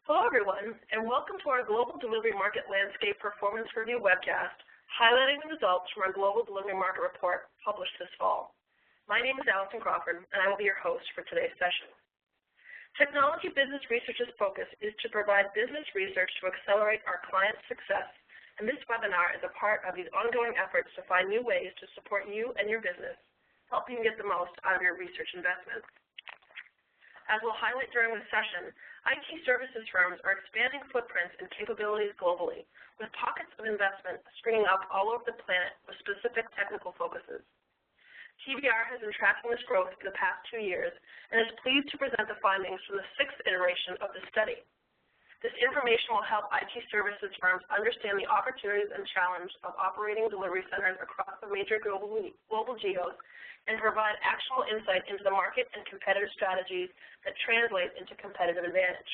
Hello, everyone, and welcome to our Global Delivery Market Landscape Performance Review webcast, highlighting the results from our Global Delivery Market Report published this fall. My name is Allison Crawford, and I will be your host for today's session. Technology Business Research's focus is to provide business research to accelerate our clients' success, and this webinar is a part of these ongoing efforts to find new ways to support you and your business, helping you get the most out of your research investments. As we'll highlight during this session, IT services firms are expanding footprints and capabilities globally, with pockets of investment springing up all over the planet with specific technical focuses. TBR has been tracking this growth for the past 2 years and is pleased to present the findings from the 6th iteration of the study. This information will help IT services firms understand the opportunities and challenge of operating delivery centers across the major global geos and provide actionable insight into the market and competitive strategies that translate into competitive advantage.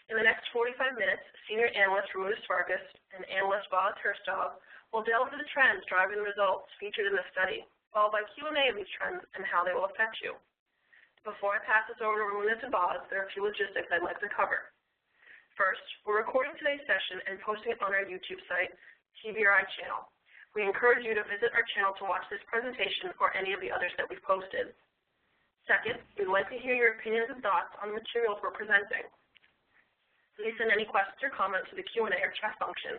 In the next 45 minutes, Senior Analyst Ramunas Svarcas and Analyst Hristov will delve into the trends driving the results featured in the study, followed by Q&A of these trends and how they will affect you. Before I pass this over to Ramunas and Boz, there are a few logistics I'd like to cover. First, we're recording today's session and posting it on our YouTube site, TBRI channel. We encourage you to visit our channel to watch this presentation or any of the others that we've posted. Second, we'd like to hear your opinions and thoughts on the materials we're presenting. Please send any questions or comments to the Q&A or chat function.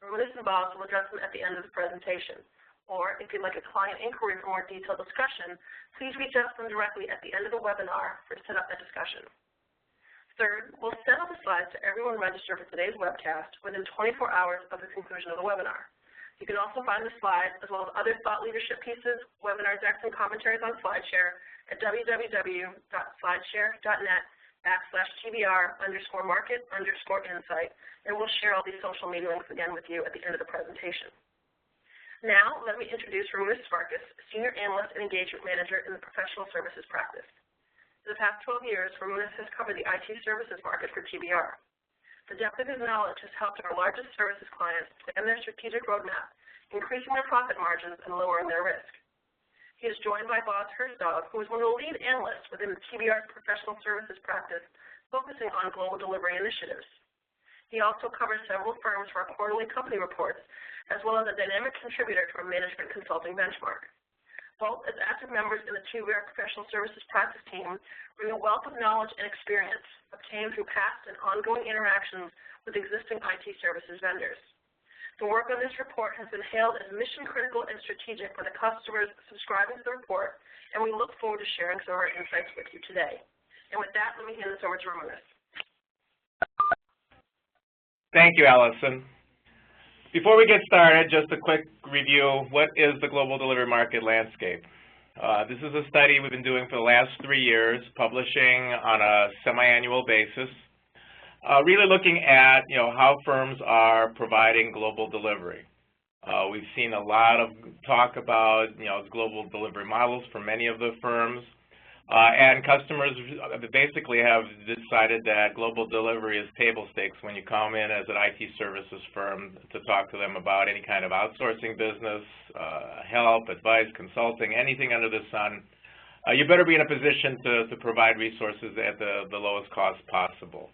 Ramunas and Boz will address them at the end of the presentation. Or if you'd like a client inquiry for more detailed discussion, please reach out to them directly at the end of the webinar to set up that discussion. Third, we'll send out the slides to everyone registered for today's webcast within 24 hours of the conclusion of the webinar. You can also find the slides as well as other thought leadership pieces, webinar decks, and commentaries on SlideShare at www.slideshare.net/TBR_market_insight, and we'll share all these social media links again with you at the end of the presentation. Now, let me introduce Ramunas Svarcas, Senior Analyst and Engagement Manager in the Professional Services Practice. For the past 12 years, Ramunas has covered the IT services market for TBR. The depth of his knowledge has helped our largest services clients plan their strategic roadmap, increasing their profit margins and lowering their risk. He is joined by Boz Hristov, who is one of the lead analysts within TBR's professional services practice, focusing on global delivery initiatives. He also covers several firms for our quarterly company reports, as well as a dynamic contributor to our management consulting benchmark. Both as active members in the TBR Professional Services Practice team bring a wealth of knowledge and experience obtained through past and ongoing interactions with existing IT services vendors. The work on this report has been hailed as mission critical and strategic for the customers subscribing to the report, and we look forward to sharing some of our insights with you today. And with that, let me hand this over to Ramunas. Thank you, Allison. Before we get started, just a quick review. What is the global delivery market landscape? This is a study we've been doing for the last 3 years, publishing on a semi-annual basis, really looking at how firms are providing global delivery. We've seen a lot of talk about global delivery models for many of the firms, and customers basically have decided that global delivery is table stakes when you come in as an IT services firm to talk to them about any kind of outsourcing business, help, advice, consulting, anything under the sun. You better be in a position to provide resources at the lowest cost possible.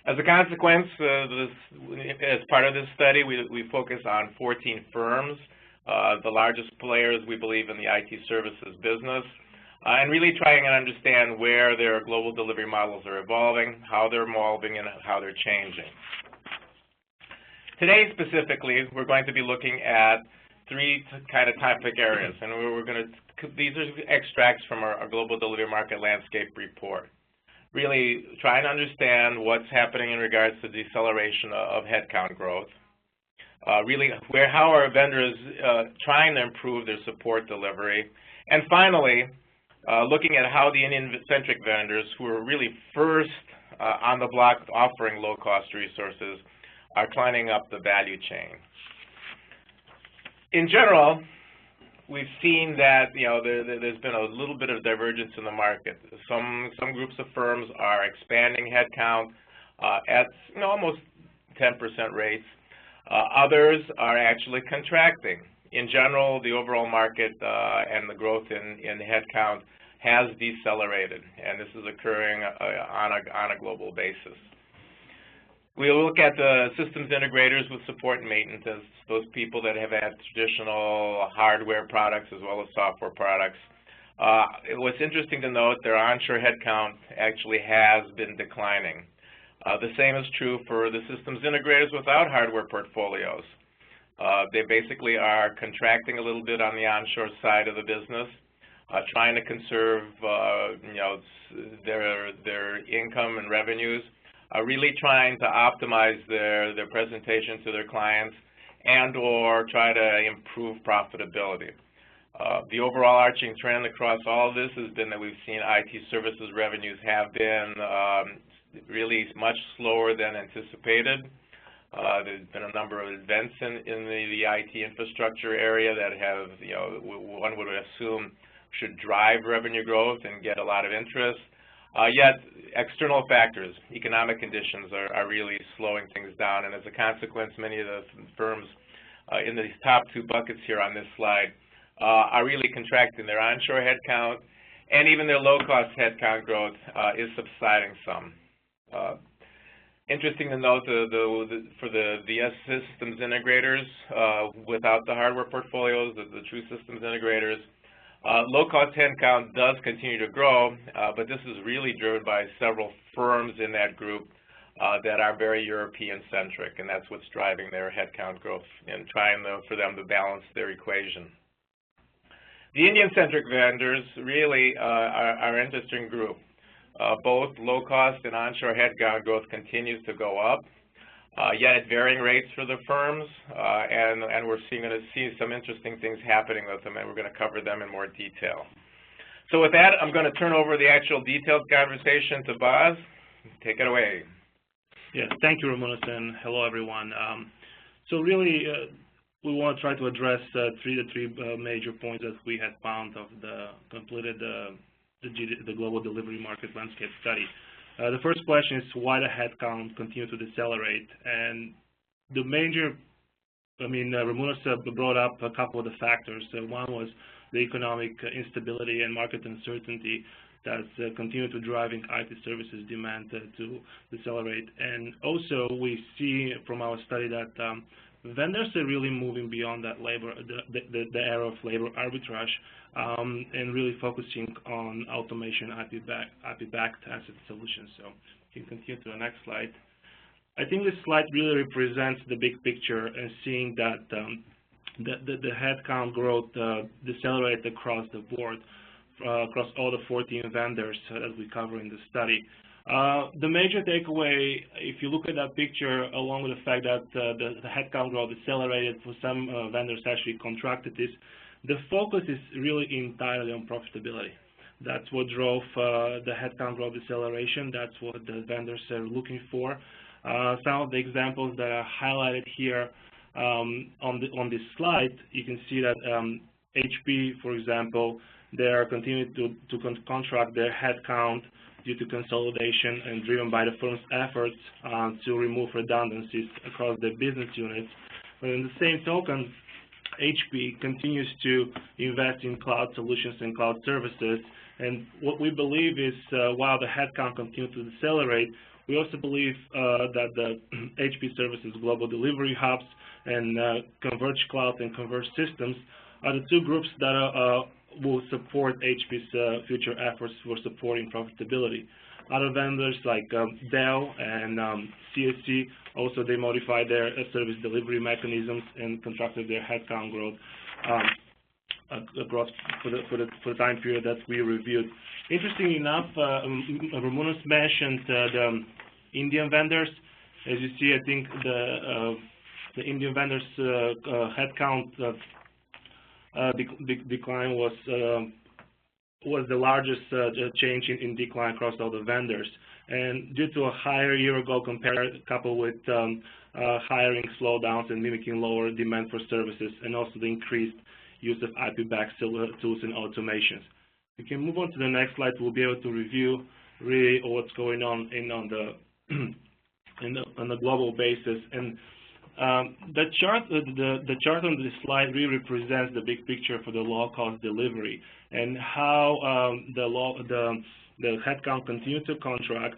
As a consequence, as part of this study, we focus on 14 firms, the largest players, we believe, in the IT services business, and really trying to understand where their global delivery models are evolving, how they're evolving, and how they're changing. Today, specifically, we're going to be looking at 3 kind of topic areas, and these are extracts from our Global Delivery Market Landscape report. Really trying to understand what's happening in regards to deceleration of headcount growth. How are vendors trying to improve their support delivery, and finally, looking at how the Indian-centric vendors, who are really first on the block offering low-cost resources, are climbing up the value chain. In general, we've seen that there's been a little bit of divergence in the market. Some groups of firms are expanding headcount at almost 10% rates. Others are actually contracting. In general, the overall market and the growth in headcount has decelerated, and this is occurring on a global basis. We'll look at the systems integrators with support and maintenance, those people that have had traditional hardware products as well as software products. What's interesting to note, their onshore headcount actually has been declining. The same is true for the systems integrators without hardware portfolios. They basically are contracting a little bit on the onshore side of the business, trying to conserve their income and revenues, really trying to optimize their presentation to their clients and or try to improve profitability. The overall arching trend across all of this has been that we've seen IT services revenues have been really much slower than anticipated. There's been a number of events in the IT infrastructure area that have, one would assume should drive revenue growth and get a lot of interest. Yet external factors, economic conditions are really slowing things down, and as a consequence, many of the firms in these top two buckets here on this slide are really contracting their onshore headcount, and even their low-cost headcount growth is subsiding some. Interesting to note, for the systems integrators without the hardware portfolios, the true systems integrators, low-cost headcount does continue to grow, but this is really driven by several firms in that group that are very European-centric, and that's what's driving their headcount growth and trying for them to balance their equation. The Indian-centric vendors really are an interesting group. Both low-cost and onshore headcount growth continues to go up, yet at varying rates for the firms, and we're going to see some interesting things happening with them, and we're going to cover them in more detail. So with that, I'm going to turn over the actual detailed conversation to Boz. Take it away. Yes, thank you, Ramunas, and hello, everyone. So really, we want to try to address three major points that we had found of the completed the global delivery market landscape study. The first question is why the headcount continued to decelerate, and the major, Ramunas brought up a couple of the factors. One was the economic instability and market uncertainty that's continued to driving IT services demand to decelerate. And also we see from our study that vendors are really moving beyond that the era of labor arbitrage and really focusing on automation, IP-backed asset solutions. So you can continue to the next slide. I think this slide really represents the big picture and seeing that the headcount growth decelerated across the board, across all the 14 vendors that we cover in the study. The major takeaway, if you look at that picture, along with the fact that the headcount growth decelerated for some vendors actually contracted this, the focus is really entirely on profitability. That's what drove the headcount growth deceleration. That's what the vendors are looking for. Some of the examples that are highlighted here on this slide, you can see that HP, for example, they are continuing to contract their headcount due to consolidation and driven by the firm's efforts to remove redundancies across their business units. But in the same token, HP continues to invest in cloud solutions and cloud services. And what we believe is while the headcount continues to decelerate, we also believe that the HP services global delivery hubs and Converge Cloud and Converge Systems are the two groups that will support HP's future efforts for supporting profitability. Other vendors like Dell and C&SI also they modified their service delivery mechanisms and contracted their headcount growth across for the time period that we reviewed. Interestingly enough, Ramunas mentioned the Indian vendors. As you see, I think the Indian vendors' headcount decline was the largest change in decline across all the vendors, and due to a higher year-ago compare coupled with hiring slowdowns and mimicking lower demand for services, and also the increased use of IP-backed tools and automations. We can move on to the next slide. We'll be able to review really what's going on on the global basis. And the chart on this slide really represents the big picture for the low-cost delivery and how the headcount continued to contract.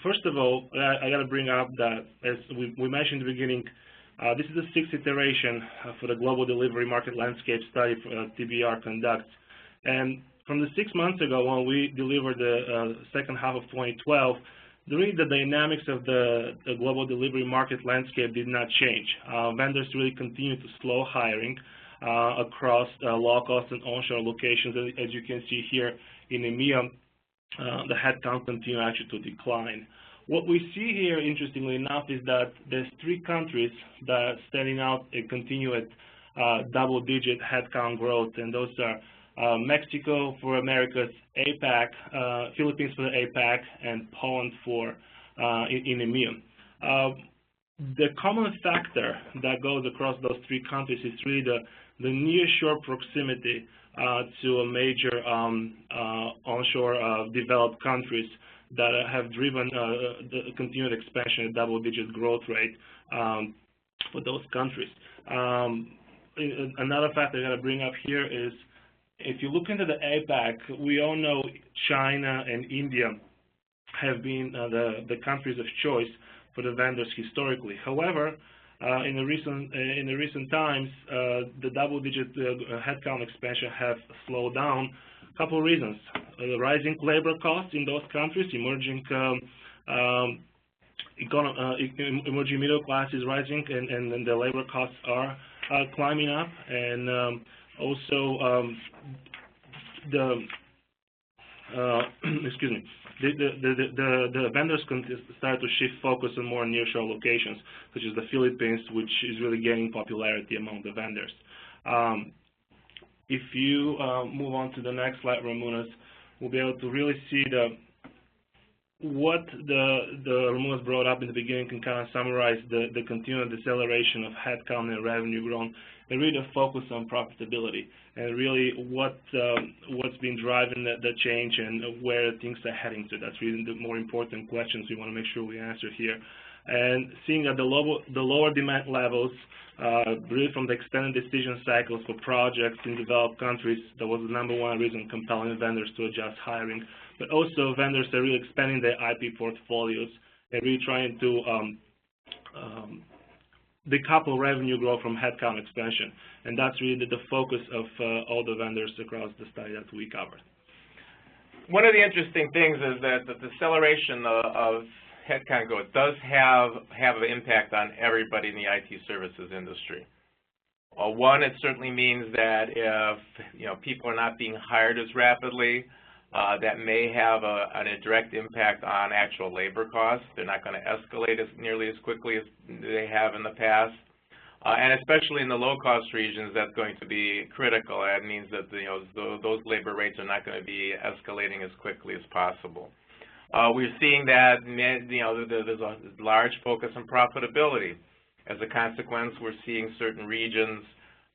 First of all, I got to bring up that, as we mentioned in the beginning, this is the sixth iteration for the Global Delivery Market Landscape Study TBR conducts. And from the 6 months ago when we delivered the second half of 2012, really the dynamics of the global delivery market landscape did not change. Vendors really continued to slow hiring across low-cost and onshore locations. As you can see here in EMEA, the headcount continued actually to decline. What we see here, interestingly enough, is that there's 3 countries that are standing out and continue at double-digit headcount growth, and those are Mexico for Americas, APAC, Philippines for the APAC, and Poland for in EMEA. The common factor that goes across those 3 countries is really the nearshore proximity to a major onshore developed countries that have driven the continued expansion at double-digit growth rate for those countries. Another factor I got to bring up here is, if you look into the APAC, we all know China and India have been the countries of choice for the vendors historically. However, in the recent times, the double-digit headcount expansion have slowed down. A couple of reasons: the rising labor costs in those countries, emerging middle class is rising, and the labor costs are climbing up, and also excuse me, the vendors start to shift focus on more nearshore locations, such as the Philippines, which is really gaining popularity among the vendors. If you move on to the next slide, Ramunas, we'll be able to really see what the Ramunas brought up in the beginning can kind of summarize the continued deceleration of headcount and revenue growth, and really the focus on profitability, and really what's been driving the change and where things are heading to. That's really the more important questions we want to make sure we answer here. And seeing that the lower demand levels, really from the extended decision cycles for projects in developed countries, that was the #1 reason compelling vendors to adjust hiring. But also vendors are really expanding their IP portfolios and really trying to decouple revenue growth from headcount expansion. And that's really the focus of all the vendors across the study that we covered. One of the interesting things is that the deceleration of headcount growth does have an impact on everybody in the IT services industry. One, it certainly means that if people are not being hired as rapidly, that may have a direct impact on actual labor costs. They're not going to escalate nearly as quickly as they have in the past. And especially in the low-cost regions, that's going to be critical. That means that those labor rates are not going to be escalating as quickly as possible. We're seeing that there's a large focus on profitability. As a consequence, we're seeing certain regions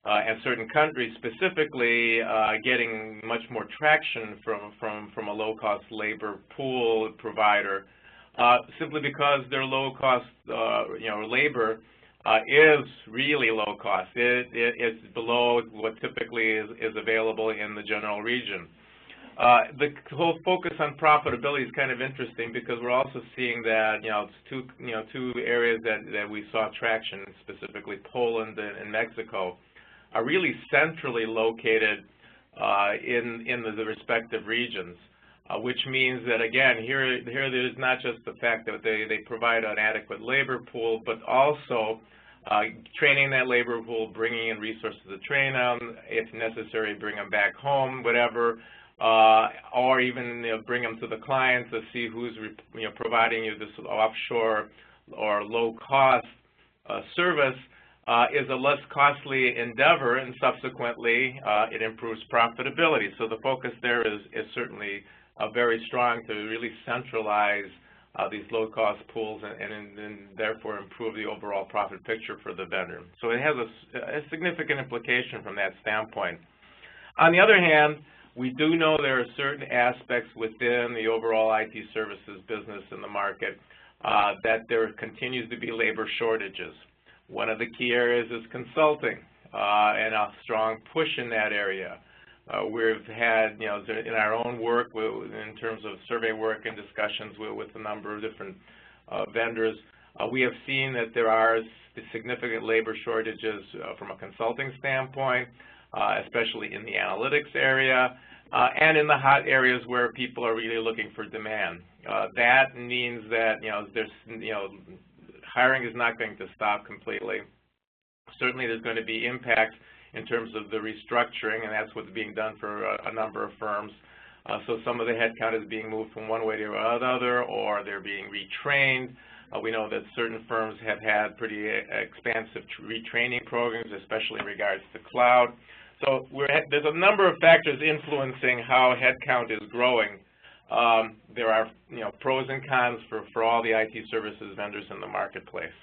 and certain countries specifically getting much more traction from a low-cost labor pool provider, simply because their low-cost labor is really low cost. It's below what typically is available in the general region. The whole focus on profitability is kind of interesting because we're also seeing that two areas that we saw traction, specifically Poland and Mexico, are really centrally located in the respective regions, which means that, again, here there's not just the fact that they provide an adequate labor pool, but also training that labor pool, bringing in resources to train them, if necessary, bring them back home, whatever, or even bring them to the client to see who's providing you this offshore or low-cost service. Is a less costly endeavor, and subsequently it improves profitability. So the focus there is certainly very strong to really centralize these low-cost pools and therefore improve the overall profit picture for the vendor. So it has a significant implication from that standpoint. On the other hand, we do know there are certain aspects within the overall IT services business in the market that there continues to be labor shortages. One of the key areas is consulting and a strong push in that area. We've had, in our own work, in terms of survey work and discussions with a number of different vendors, we have seen that there are significant labor shortages from a consulting standpoint, especially in the analytics area, and in the hot areas where people are really looking for demand. That means that hiring is not going to stop completely. Certainly, there's going to be impacts in terms of the restructuring, and that's what's being done for a number of firms. So some of the headcount is being moved from one way to another, or they're being retrained. We know that certain firms have had pretty expansive retraining programs, especially in regards to cloud. So there's a number of factors influencing how headcount is growing. There are pros and cons for all the IT services vendors in the marketplace.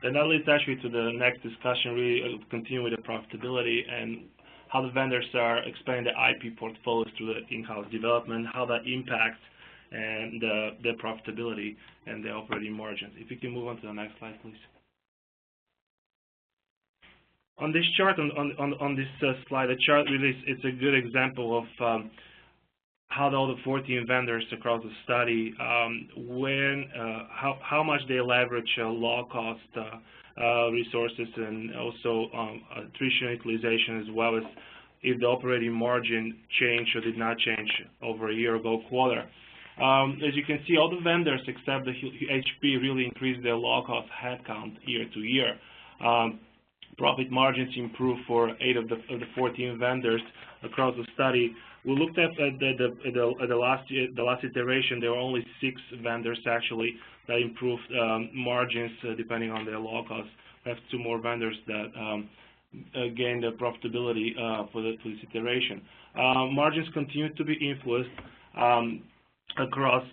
And that leads actually to the next discussion, really continue with the profitability and how the vendors are expanding the IP portfolios through the in-house development, how that impacts and the profitability and the operating margins. If you can move on to the next slide, please. On this chart, on this slide, the chart really it's a good example of how all the 14 vendors across the study, how much they leverage low-cost resources and also attrition utilization, as well as if the operating margin changed or did not change over a year ago quarter. As you can see, all the vendors except the HP really increased their low-cost headcount year to year. Profit margins improved for 8 of the 14 vendors across the study. We looked at the last iteration. There were only 6 vendors actually that improved margins depending on their low cost. We have 2 more vendors that gained the profitability for this iteration. Margins continue to be influenced across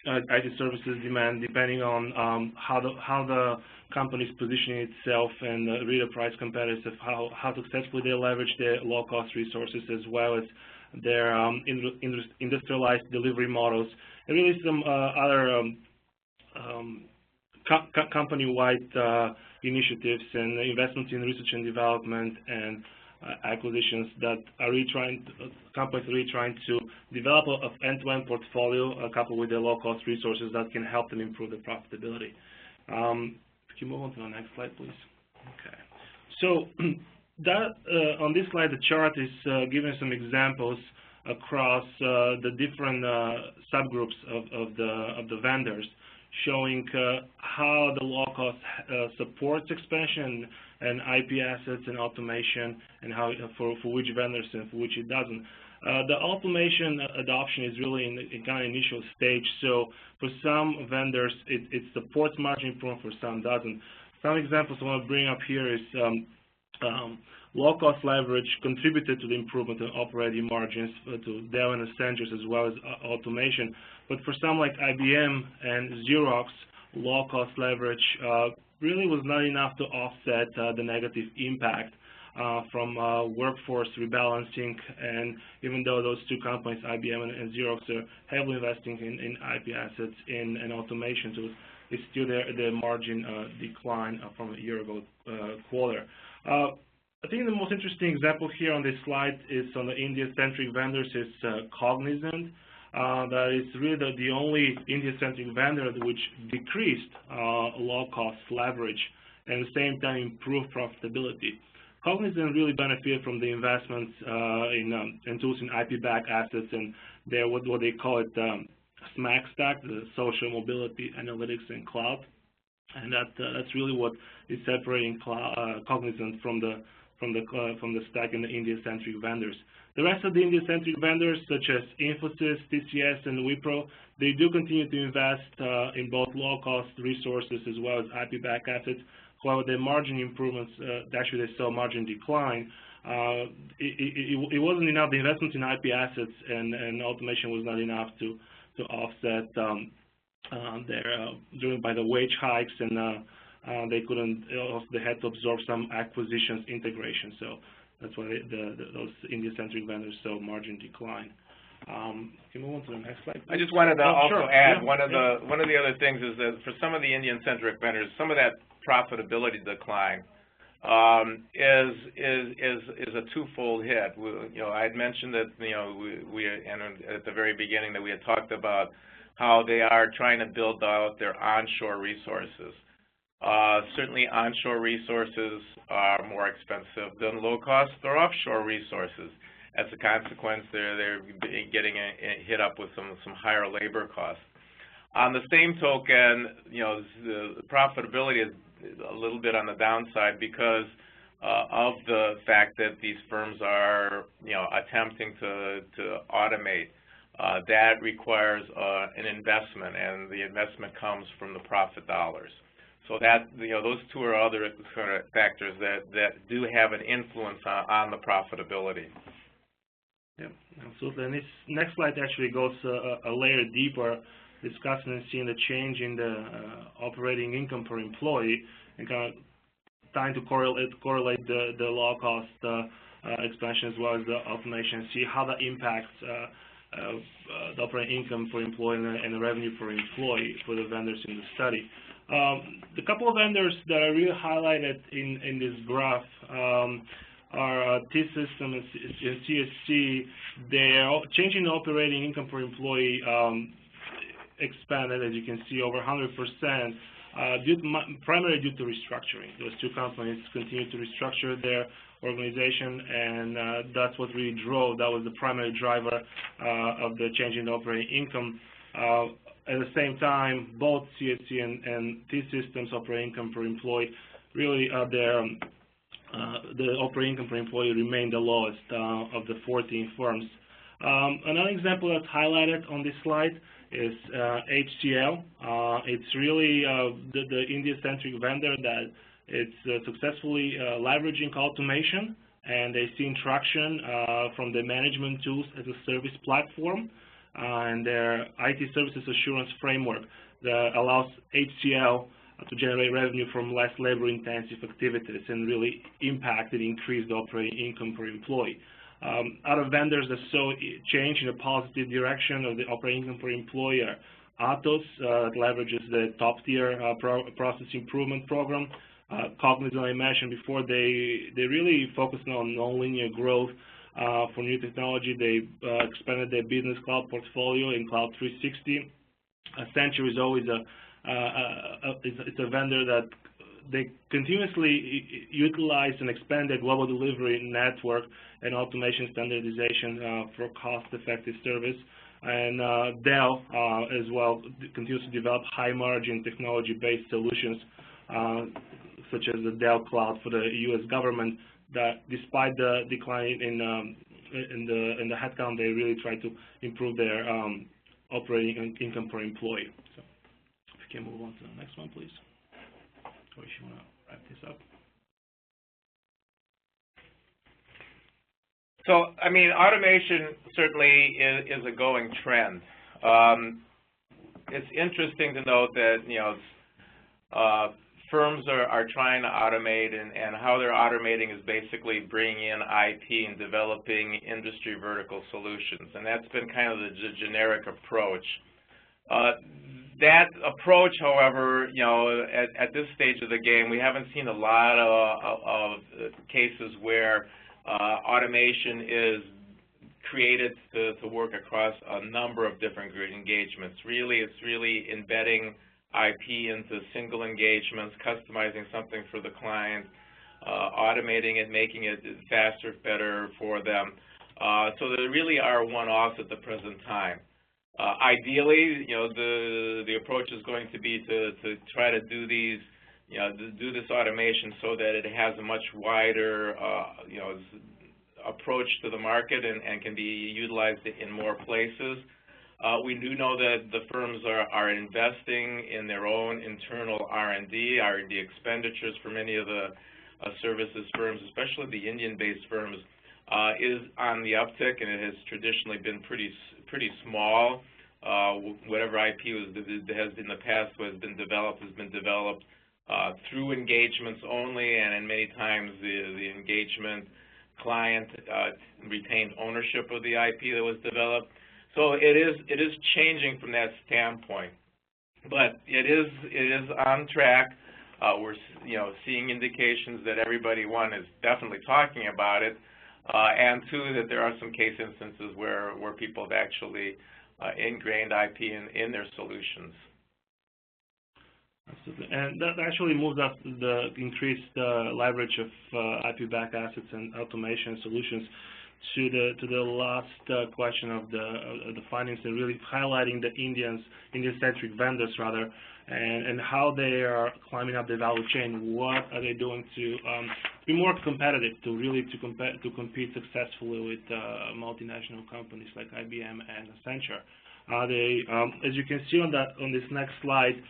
IT services demand, depending on how the company is positioning itself and really price competitive, how successfully they leverage their low-cost resources, as well as their industrialized delivery models, and really some other company-wide initiatives and investments in research and development and acquisitions that are companies are really trying to develop an end-to-end portfolio coupled with their low-cost resources that can help them improve their profitability. If you move on to the next slide, please. Okay. So on this slide, the chart is giving some examples across the different subgroups of the vendors, showing how the low-cost supports expansion and IP assets and automation, and how for which vendors and for which it doesn't. The automation adoption is really in kind of initial stage. So for some vendors, it supports margin improvement, for some doesn't. Some examples I want to bring up here is low-cost leverage contributed to the improvement in operating margins to Dell and Accenture, as well as automation. But for some like IBM and Xerox, low-cost leverage really was not enough to offset the negative impact from workforce rebalancing. And even though those 2 companies, IBM and Xerox, are heavily investing in IP assets and automation, so it's still their margin decline from a year ago quarter. I think the most interesting example here on this slide is on the India-centric vendors is Cognizant. That is really the only India-centric vendor which decreased low-cost leverage and at the same time improved profitability. Cognizant really benefited from the investments in tools in IP-backed assets and their what they call it SMAC stack, the social mobility, analytics, and cloud. And that's really what is separating Cognizant from the stack in the India-centric vendors. The rest of the India-centric vendors, such as Infosys, TCS, and Wipro, they do continue to invest in both low-cost resources as well as IP-backed assets. However, their margin improvements, actually they saw margin decline. It wasn't enough. The investments in IP assets and automation was not enough to offset driven by the wage hikes, and they had to absorb some acquisitions integration. So that's why those India-centric vendors saw margin decline. Can we move on to the next slide? I just wanted to also add one of the other things is that for some of the Indian-centric vendors, some of that profitability decline is a twofold hit. I had mentioned that and at the very beginning that we had talked about how they are trying to build out their onshore resources. Certainly, onshore resources are more expensive than low-cost or offshore resources. As a consequence, they're getting hit up with some higher labor costs. On the same token, the profitability is a little bit on the downside because of the fact that these firms are, attempting to automate. That requires an investment, and the investment comes from the profit dollars. So that, those two are other sort of factors that do have an influence on the profitability. Yeah, absolutely. And this next slide actually goes a layer deeper, discussing and seeing the change in the operating income per employee, and kind of trying to correlate the low-cost expansion as well as the automation, see how that impacts the operating income per employee and the revenue per employee for the vendors in the study. The couple of vendors that are really highlighted in this graph are T-System and CSC. Their changing the operating income per employee expanded, as you can see, over 100%, primarily due to restructuring. Those two companies continue to restructure their organization, and that's what really drove. That was the primary driver of the change in the operating income. At the same time, both CSC and T-Systems operating income per employee really the operating income per employee remained the lowest of the 14 firms. Another example that's highlighted on this slide is HCL. It's really the India-centric vendor that it's successfully leveraging automation, and they've seen traction from the management tools as a service platform and their IT services assurance framework that allows HCL to generate revenue from less labor-intensive activities and really impact and increase the operating income per employee. Other vendors that saw change in a positive direction of the operating income per employee are Atos, that leverages the top-tier process improvement program. Cognizant, I mentioned before, they really focused on non-linear growth for new technology. They expanded their business cloud portfolio in Cloud 360. Accenture is always it's a vendor that they continuously utilize and expand their global delivery network and automation standardization for cost-effective service. And Dell as well continues to develop high-margin technology-based solutions such as the Dell Cloud for the U.S. government. That despite the decline in the headcount, they really try to improve their operating income per employee. So if you can move on to the next one, please. Or if you want to wrap this up. So, I mean, automation certainly is a going trend. It's interesting to note that, firms are trying to automate, and how they're automating is basically bringing in IP and developing industry vertical solutions, and that's been kind of the generic approach. That approach, however, at this stage of the game, we haven't seen a lot of cases where automation is created to work across a number of different engagements. Really, it's really embedding IP into single engagements, customizing something for the client, automating it, making it faster, better for them. So there really are one-offs at the present time. Ideally, the approach is going to be to try to do these, do this automation so that it has a much wider, approach to the market and can be utilized in more places. We do know that the firms are investing in their own internal R&D expenditures for many of the services firms, especially the Indian-based firms, is on the uptick, and it has traditionally been pretty small. Whatever IP has in the past has been developed through engagements only, and in many times the engagement client retained ownership of the IP that was developed. So it is changing from that standpoint, but it is on track. We're seeing indications that everybody, one, is definitely talking about it, and two, that there are some case instances where people have actually ingrained IP in their solutions. Absolutely. And that actually moves up the increased leverage of IP-backed assets and automation solutions to the last question of the findings, and really highlighting the Indian-centric vendors rather, and how they are climbing up the value chain. What are they doing to be more competitive, to compete successfully with multinational companies like IBM and Accenture? As you can see on this next slide,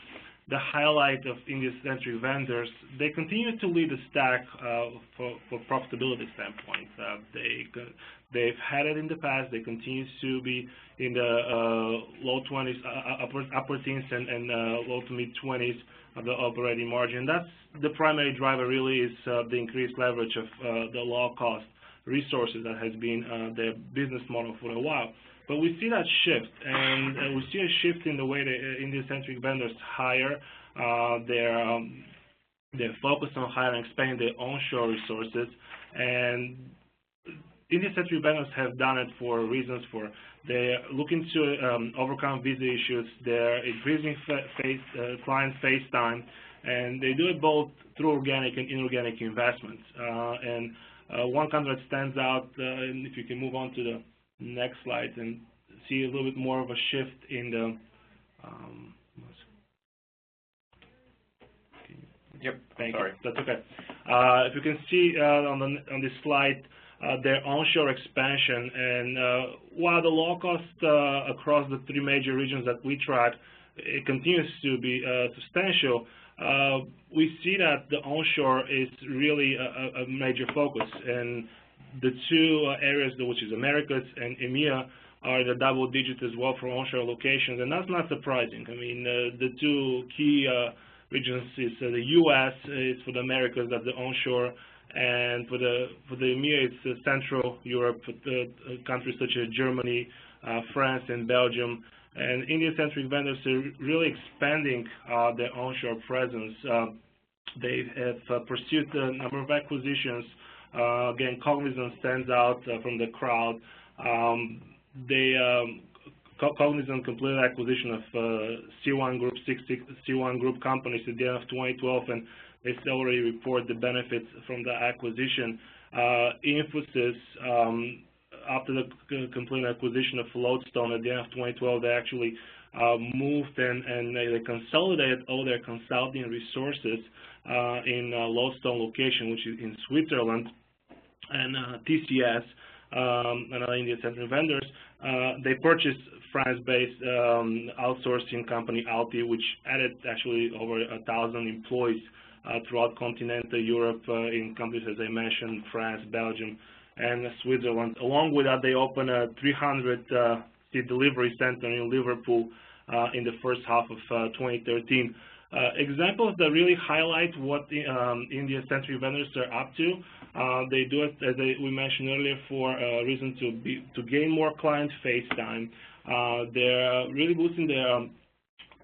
the highlight of Indian-centric vendors, they continue to lead the stack for profitability standpoint. They've had it in the past. They continue to be in the low 20s, upper teens, and low to mid 20s of the operating margin. That's the primary driver. Really, is the increased leverage of the low-cost resources that has been their business model for a while. But we see that shift, and we see a shift in the way the Indian-centric vendors hire. They're focused on hiring, expanding their onshore resources, and Indian-centric vendors have done it for reasons. They're looking to overcome visa issues. They're increasing client face time, and they do it both through organic and inorganic investments. One country that stands out, and if you can move on to the next slide and see a little bit more of a shift in the Yep. Thank Sorry. you. That's okay. If you can see on this slide, their onshore expansion, and while the low cost across the three major regions that we track, it continues to be substantial. We see that the onshore is really a major focus, and the two areas, which is Americas and EMEA, are the double digit as well for onshore locations, and that's not surprising. I mean, the two key regions is the U.S. is for the Americas, that's the onshore, and for the EMEA, it's Central Europe, countries such as Germany, France, and Belgium. And Indian-centric vendors are really expanding their onshore presence. They have pursued a number of acquisitions. Again, Cognizant stands out from the crowd. Cognizant completed acquisition of C1 Group, 6 C1 Group companies at the end of 2012, and they still already report the benefits from the acquisition. Infosys, after the complete acquisition of Lodestone at the end of 2012, they actually moved and they consolidated all their consulting resources in Lodestone location, which is in Switzerland. And TCS, another Indian-centric vendors, they purchased France-based outsourcing company Alti, which added actually over 1,000 employees throughout continental Europe in countries, as I mentioned, France, Belgium, and Switzerland. Along with that, they opened a 300-seat delivery center in Liverpool in the first half of 2013. Examples that really highlight what the Indian-centric vendors are up to. They do it, as we mentioned earlier, for a reason to gain more client face time. They're really boosting their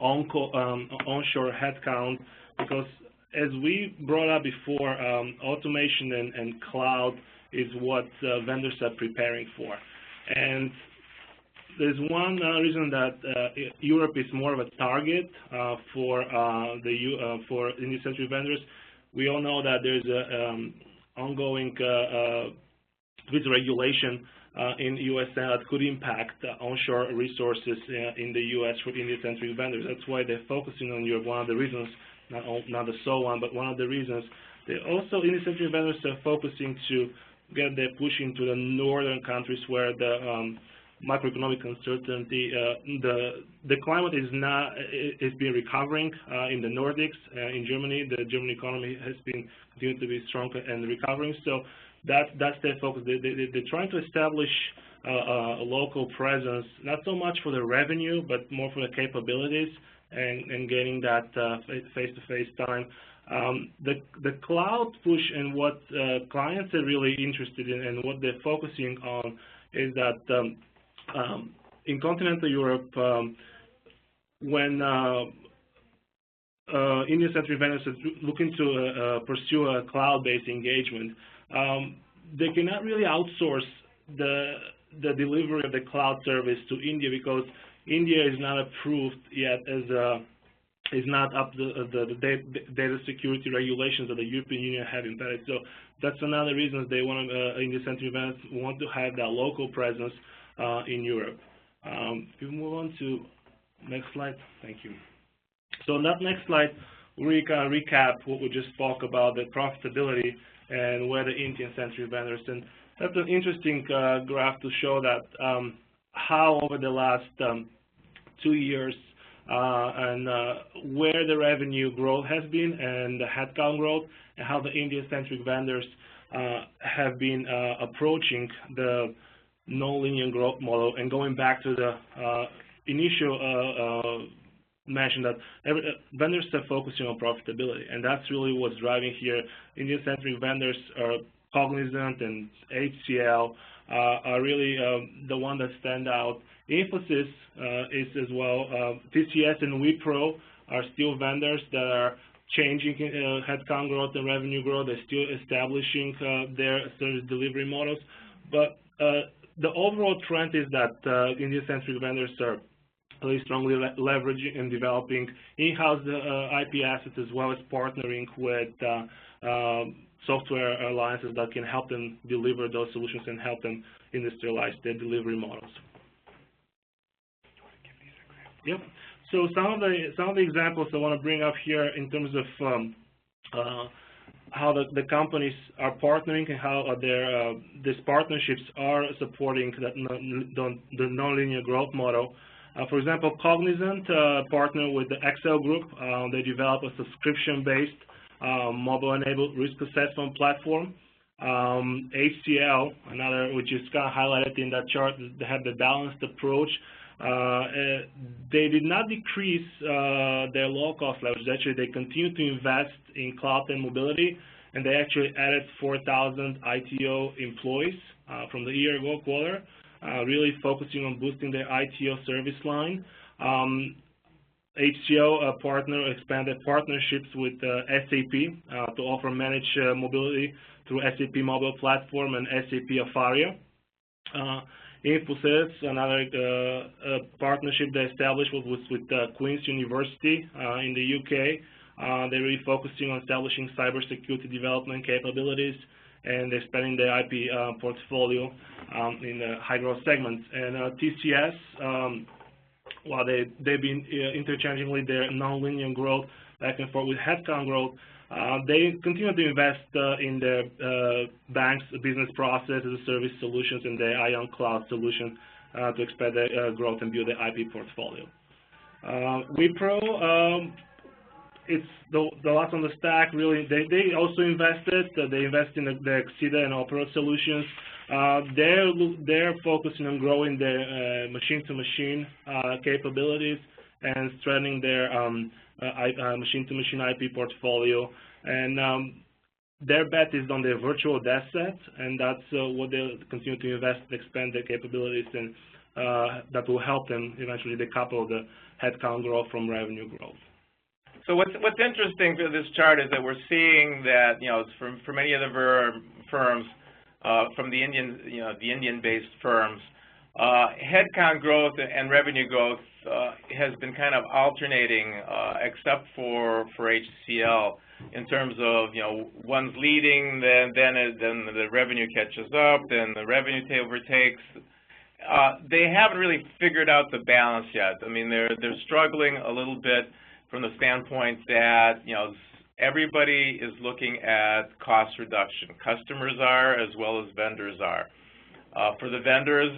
onshore headcount because, as we brought up before, automation and cloud is what vendors are preparing for. And there's one reason that Europe is more of a target for Indian-centric vendors. We all know that there's a ongoing visa regulation in the U.S. that could impact onshore resources in the U.S. for Indian-centric vendors. That's why they're focusing on Europe. One of the reasons, not the sole one, but one of the reasons. They also, Indian-centric vendors are focusing to get their push into the northern countries where the macroeconomic uncertainty, the climate is been recovering in the Nordics, in Germany. The German economy has been continuing to be strong and recovering. So that's their focus. They're trying to establish a local presence, not so much for the revenue, but more for the capabilities and getting that face-to-face time. The cloud push and what clients are really interested in and what they're focusing on is that in continental Europe, when Indian-centric vendors are looking to pursue a cloud-based engagement, they cannot really outsource the delivery of the cloud service to India because India is not approved yet as is not up to the data security regulations that the European Union have embedded. So that's another reason they want Indian-centric vendors want to have that local presence in Europe. If we move on to next slide, thank you. So on that next slide, we can recap what we just spoke about, the profitability and where the Indian-centric vendors. And that's an interesting graph to show that how over the last 2 years and where the revenue growth has been and the headcount growth, and how the Indian-centric vendors have been approaching the non-linear growth model, and going back to the initial mention that vendors are focusing on profitability, and that's really what's driving here. Indian-centric vendors are Cognizant and HCL are really the one that stand out. Infosys is as well. TCS and Wipro are still vendors that are changing headcount growth and revenue growth. They're still establishing their service delivery models. But the overall trend is that Indian-centric vendors are really strongly leveraging and developing in-house IP assets, as well as partnering with software alliances that can help them deliver those solutions and help them industrialize their delivery models. Yep. So some of the examples I want to bring up here in terms of how the companies are partnering and how these partnerships are supporting the nonlinear growth model. For example, Cognizant partnered with the Excel Group. They developed a subscription-based mobile-enabled risk assessment platform. HCL, another which is kind of highlighted in that chart, they have the balanced approach. They did not decrease their low-cost leverage. Actually, they continue to invest in cloud and mobility, and they actually added 4,000 ITO employees from the year-ago quarter, really focusing on boosting their ITO service line. HCL expanded partnerships with SAP to offer managed mobility through SAP Mobile Platform and SAP Afaria. Infosys, another partnership they established was with Queen's University in the UK. They're really focusing on establishing cybersecurity development capabilities, and they're expanding their IP portfolio in the high-growth segments. And TCS, while they've been interchangingly their nonlinear growth back and forth with headcount growth, they continue to invest in their bank's business process as a service solutions and their ION Cloud solution to expand their growth and build their IP portfolio. Wipro, it's the last on the stack. Really, they also invested. They invest in the Exida and Opera solutions. They're focusing on growing their machine-to-machine capabilities and strengthening their machine-to-machine IP portfolio. And their bet is on their virtual desk set, and that's what they'll continue to invest, expand their capabilities, and that will help them eventually decouple the headcount growth from revenue growth. So what's interesting to this chart is that we're seeing that, for many of the firms, from the Indian-based firms, headcount growth and revenue growth has been kind of alternating, except for HCL, in terms of one's leading, then the revenue catches up, then the revenue overtakes. They haven't really figured out the balance yet. I mean, they're struggling a little bit from the standpoint that everybody is looking at cost reduction. Customers are, as well as vendors are. For the vendors,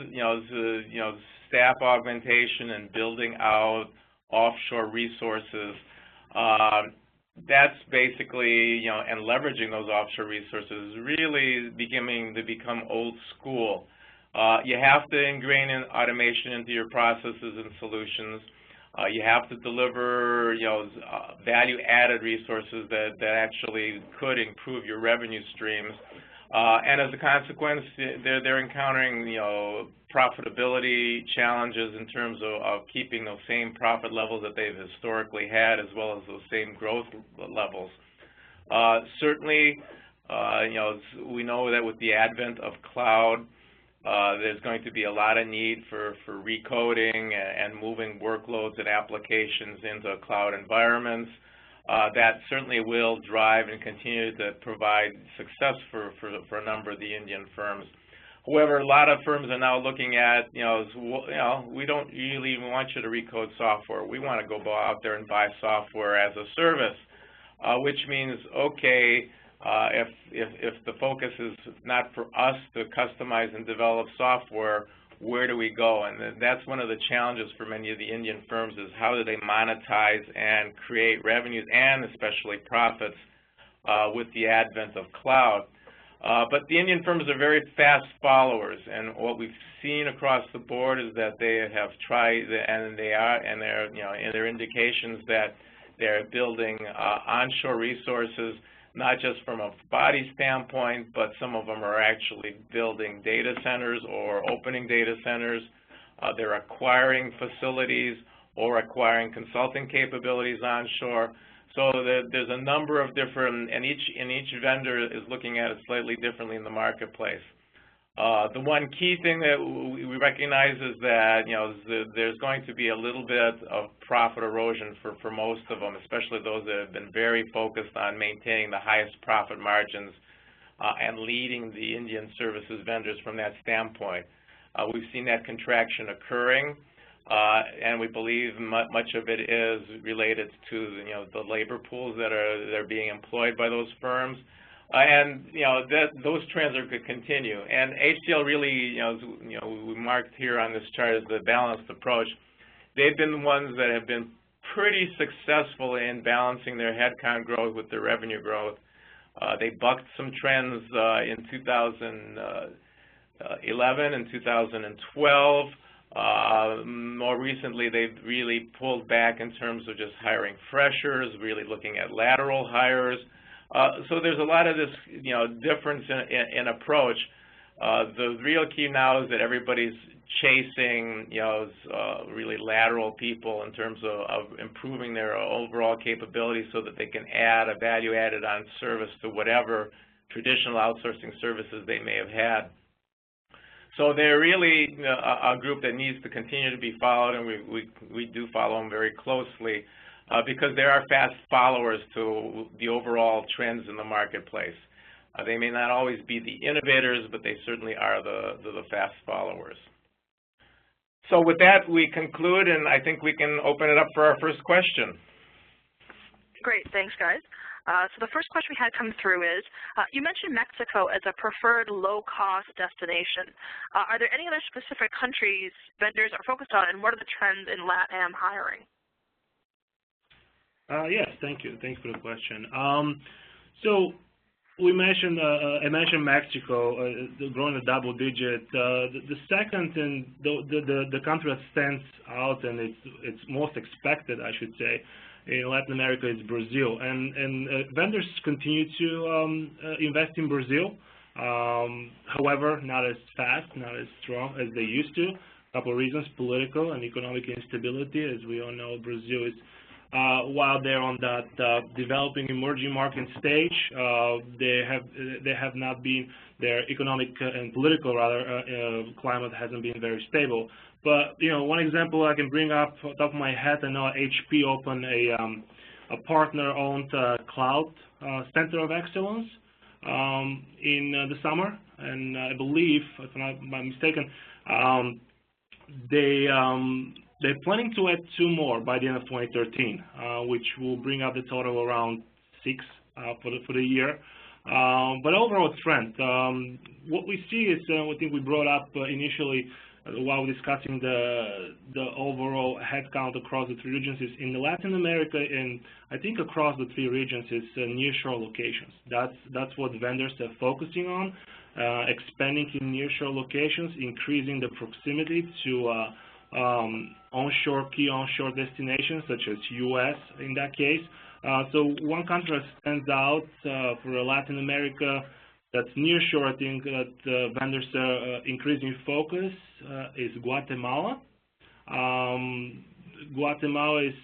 staff augmentation and building out offshore resources. That's basically, and leveraging those offshore resources, really beginning to become old school. You have to ingrain in automation into your processes and solutions. You have to deliver, value-added resources that actually could improve your revenue streams. And as a consequence, they're encountering, profitability challenges in terms of keeping those same profit levels that they've historically had, as well as those same growth levels. Certainly, we know that with the advent of cloud, there's going to be a lot of need for recoding and moving workloads and applications into cloud environments. That certainly will drive and continue to provide success for a number of the Indian firms. However, a lot of firms are now looking at, we don't really want you to recode software. We want to go out there and buy software as a service, which means, okay, if the focus is not for us to customize and develop software, where do we go? And that's one of the challenges for many of the Indian firms, is how do they monetize and create revenues and especially profits with the advent of cloud. But the Indian firms are very fast followers, and what we've seen across the board is that they have tried, and there are indications that they're building onshore resources, not just from a body standpoint, but some of them are actually building data centers or opening data centers. They're acquiring facilities or acquiring consulting capabilities onshore. So there's a number of different, and each vendor is looking at it slightly differently in the marketplace. The one key thing that we recognize is that there's going to be a little bit of profit erosion for most of them, especially those that have been very focused on maintaining the highest profit margins and leading the Indian services vendors from that standpoint. We've seen that contraction occurring, and we believe much of it is related to the labor pools that are being employed by those firms. And those trends are going to continue. And HCL really, we marked here on this chart as the balanced approach. They've been the ones that have been pretty successful in balancing their headcount growth with their revenue growth. They bucked some trends in 2011 and 2012. More recently, they've really pulled back in terms of just hiring freshers, really looking at lateral hires. So there's a lot of this, difference in approach. The real key now is that everybody's chasing, really lateral people in terms of improving their overall capabilities so that they can add a value added on service to whatever traditional outsourcing services they may have had. So they're really a group that needs to continue to be followed, and we do follow them very closely. Because they are fast followers to the overall trends in the marketplace. They may not always be the innovators, but they certainly are the fast followers. So with that, we conclude, and I think we can open it up for our first question. Great, thanks, guys. So the first question we had come through is, you mentioned Mexico as a preferred low-cost destination. Are there any other specific countries vendors are focused on, and what are the trends in LATAM hiring? Yes, thank you. Thanks for the question. So we mentioned, I mentioned Mexico growing a double-digit. The second and the country that stands out and it's most expected, I should say, in Latin America is Brazil. And vendors continue to invest in Brazil. However, not as fast, not as strong as they used to. A couple of reasons: political and economic instability. As we all know, Brazil is while they're on that developing emerging market stage, they have not been, their economic and political climate hasn't been very stable. But one example I can bring up off the top of my head, I know HP opened a partner-owned cloud center of excellence in the summer, and I believe, if I'm not mistaken, they're planning to add 2 more by the end of 2013, which will bring up the total around 6 for the year. But overall trend, what we see is, I think we brought up initially while discussing the overall headcount across the 3 regions is in Latin America, and I think across the 3 regions is nearshore locations. That's what vendors are focusing on, expanding in nearshore locations, increasing the proximity to key onshore destinations such as U.S. in that case. So one country that stands out for Latin America that's nearshore, I think that vendors are increasing focus is Guatemala. Guatemala is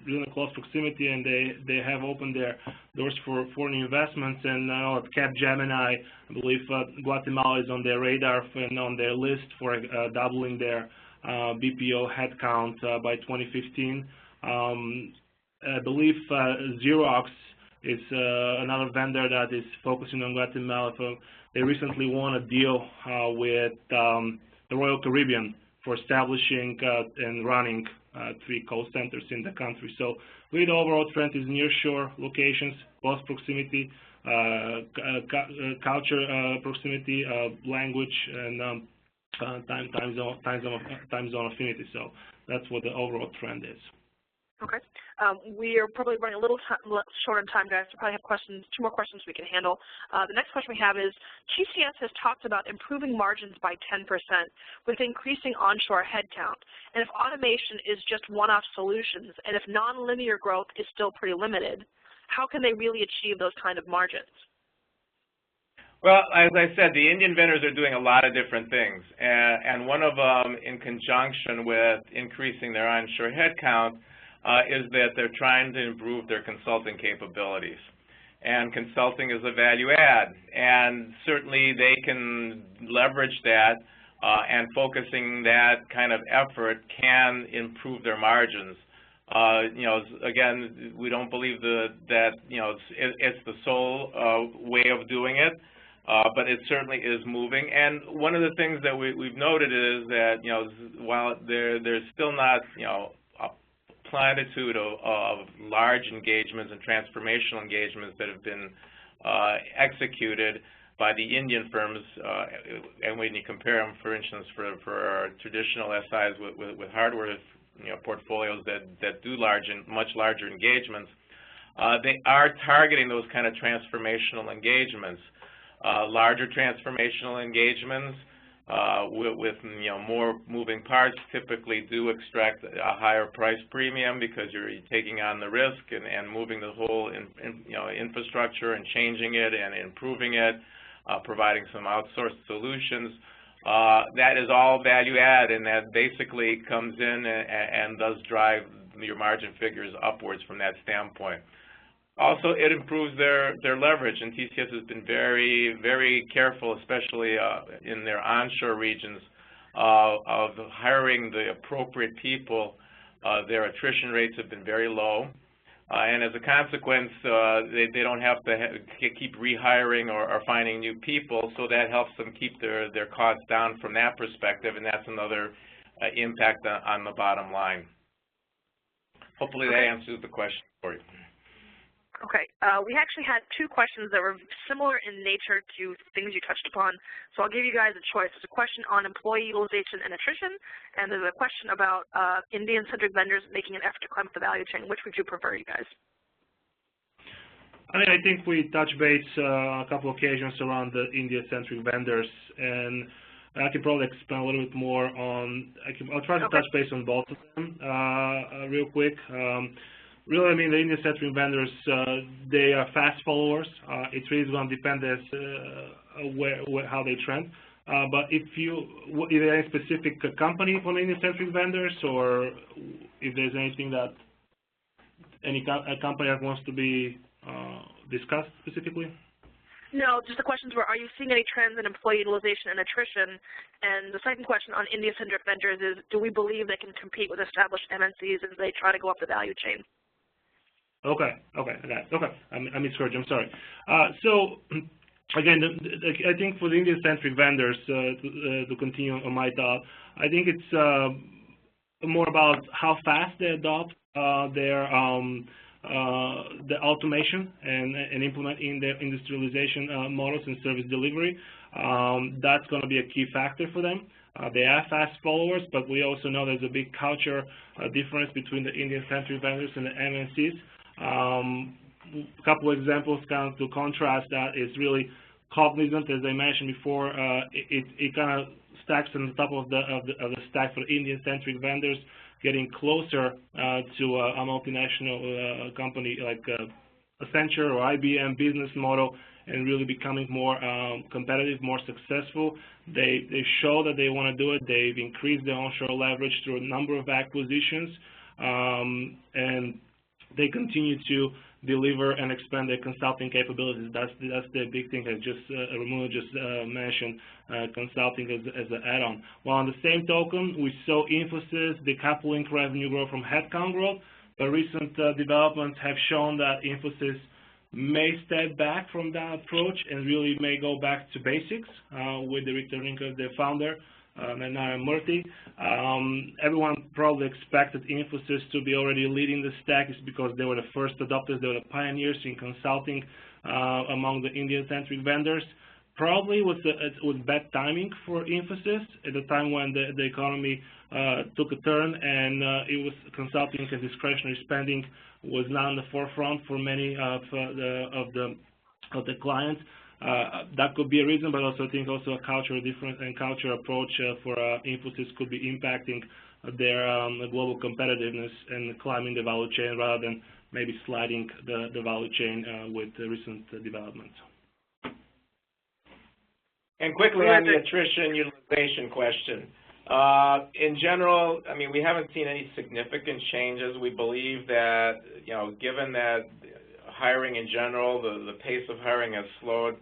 really in close proximity, and they have opened their doors for foreign investments. And now at Capgemini, I believe Guatemala is on their radar and on their list for doubling their BPO headcount by 2015. I believe Xerox is another vendor that is focusing on Guatemala. So they recently won a deal with the Royal Caribbean for establishing and running 3 call centers in the country. So really the overall trend is nearshore locations, close proximity, culture proximity, language, and time zone affinity. So that's what the overall trend is. Okay. We are probably running a little short on time, guys. We probably have questions, 2 more questions we can handle. The next question we have is, TCS has talked about improving margins by 10% with increasing onshore headcount. And if automation is just one-off solutions, and if nonlinear growth is still pretty limited, how can they really achieve those kind of margins? Well, as I said, the Indian vendors are doing a lot of different things, and one of them, in conjunction with increasing their onshore headcount, is that they're trying to improve their consulting capabilities. And consulting is a value add, and certainly they can leverage that, and focusing that kind of effort can improve their margins. Again, we don't believe that it's the sole way of doing it. But it certainly is moving, and one of the things that we've noted is that while there's still not a plenitude of large engagements and transformational engagements that have been executed by the Indian firms, and when you compare them, for instance, for our traditional SIs with hardware portfolios that do much larger engagements, they are targeting those kind of transformational engagements. Larger transformational engagements with more moving parts typically do extract a higher price premium because you're taking on the risk and moving the whole infrastructure and changing it and improving it, providing some outsourced solutions. That is all value add, and that basically comes in and does drive your margin figures upwards from that standpoint. Also, it improves their leverage, and TCS has been very, very careful, especially in their onshore regions, of hiring the appropriate people. Their attrition rates have been very low, and as a consequence, they don't have to keep rehiring or finding new people, so that helps them keep their costs down from that perspective, and that's another impact on the bottom line. Hopefully that answers the question for you. Okay. We actually had 2 questions that were similar in nature to things you touched upon, so I'll give you guys a choice. There's a question on employee utilization and attrition, and there's a question about Indian-centric vendors making an effort to climb up the value chain. Which would you prefer, you guys? I think we touched base a couple of occasions around the India-centric vendors, and I can probably expand a little bit more on. I'll try to touch base on both of them real quick. Really, I mean, the India-centric vendors, they are fast followers. It's really going to depend as how they trend. But is there any specific company for the India-centric vendors, or if there's anything that a company that wants to be discussed specifically? No, just the questions were, are you seeing any trends in employee utilization and attrition? And the second question on India-centric vendors is, do we believe they can compete with established MNCs as they try to go up the value chain? Okay, I misheard you, I'm sorry. So, again, I think for the Indian-centric vendors, to continue on my thought, I think it's more about how fast they adopt the automation and implement in their industrialization models and service delivery. That's going to be a key factor for them. They are fast followers, but we also know there's a big culture difference between the Indian-centric vendors and the MNCs. A couple of examples kind of to contrast that is really Cognizant, as I mentioned before. It kind of stacks on the top of the stack for Indian-centric vendors, getting closer to a multinational company like Accenture or IBM business model, and really becoming more competitive, more successful. They show that they want to do it. They've increased their onshore leverage through a number of acquisitions, and they continue to deliver and expand their consulting capabilities. That's the big thing, as Ramunas just mentioned, consulting as an add-on. While on the same token, we saw Infosys decoupling revenue growth from headcount growth, but recent developments have shown that Infosys may step back from that approach and really may go back to basics with the returning of their founder, Narayana Murthy. Everyone probably expected Infosys to be already leading the stack. It's because they were the first adopters, they were the pioneers in consulting among the Indian-centric vendors. Probably was bad timing for Infosys at the time when the economy took a turn, and it was consulting and discretionary spending was not in the forefront for many of the clients. That could be a reason, but also I think also a cultural difference and cultural approach for Infosys could be impacting their global competitiveness and climbing the value chain rather than maybe sliding the value chain with the recent developments. And quickly on the attrition utilization question. In general, I mean, we haven't seen any significant changes. We believe that, given that hiring in general, the pace of hiring has slowed,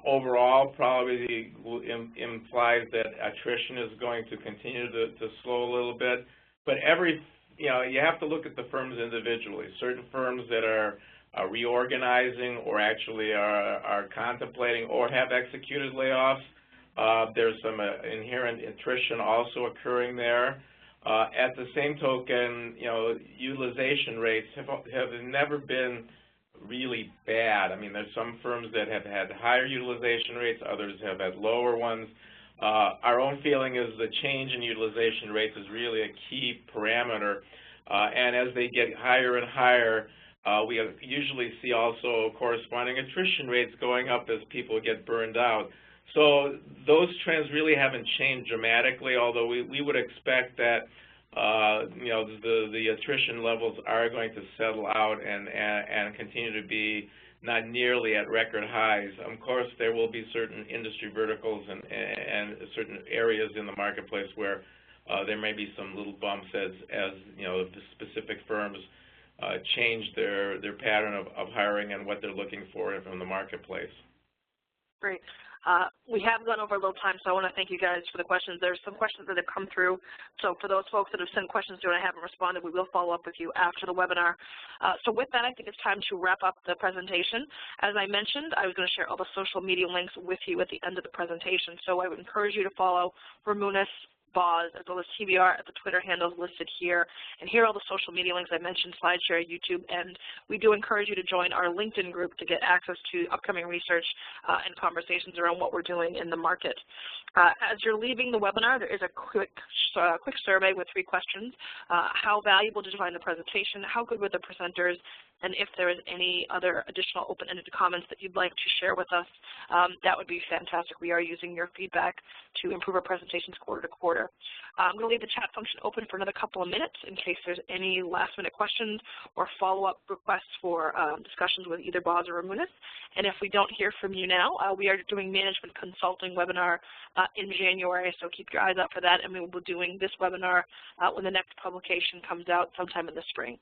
overall probably implies that attrition is going to continue to slow a little bit. But you have to look at the firms individually. Certain firms that are reorganizing or actually are contemplating or have executed layoffs, there's some inherent attrition also occurring there. At the same token, utilization rates have never been really bad. I mean, there's some firms that have had higher utilization rates, others have had lower ones. Our own feeling is the change in utilization rates is really a key parameter, and as they get higher and higher, we usually see also corresponding attrition rates going up as people get burned out. So those trends really haven't changed dramatically, although we would expect that the attrition levels are going to settle out and continue to be not nearly at record highs. Of course, there will be certain industry verticals and certain areas in the marketplace where there may be some little bumps as the specific firms change their pattern of hiring and what they're looking for from the marketplace. Great. We have gone over a little time, so I want to thank you guys for the questions. There's some questions that have come through. So for those folks that have sent questions to and I haven't responded, we will follow up with you after the webinar. So with that, I think it's time to wrap up the presentation. As I mentioned, I was going to share all the social media links with you at the end of the presentation. So I would encourage you to follow Ramunas, Boz, as well as TBR at the Twitter handles listed here. And here are all the social media links I mentioned, SlideShare, YouTube, and we do encourage you to join our LinkedIn group to get access to upcoming research and conversations around what we're doing in the market. As you're leaving the webinar, there is a quick survey with 3 questions. How valuable did you find the presentation? How good were the presenters? And if there is any other additional open-ended comments that you'd like to share with us, that would be fantastic. We are using your feedback to improve our presentations quarter to quarter. I'm going to leave the chat function open for another couple of minutes in case there's any last-minute questions or follow-up requests for discussions with either Boz or Ramunas. And if we don't hear from you now, we are doing management consulting webinar in January, so keep your eyes out for that, and we will be doing this webinar when the next publication comes out sometime in the spring.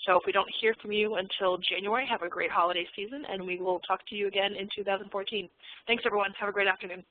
So if we don't hear from you until January, have a great holiday season, and we will talk to you again in 2014. Thanks, everyone. Have a great afternoon.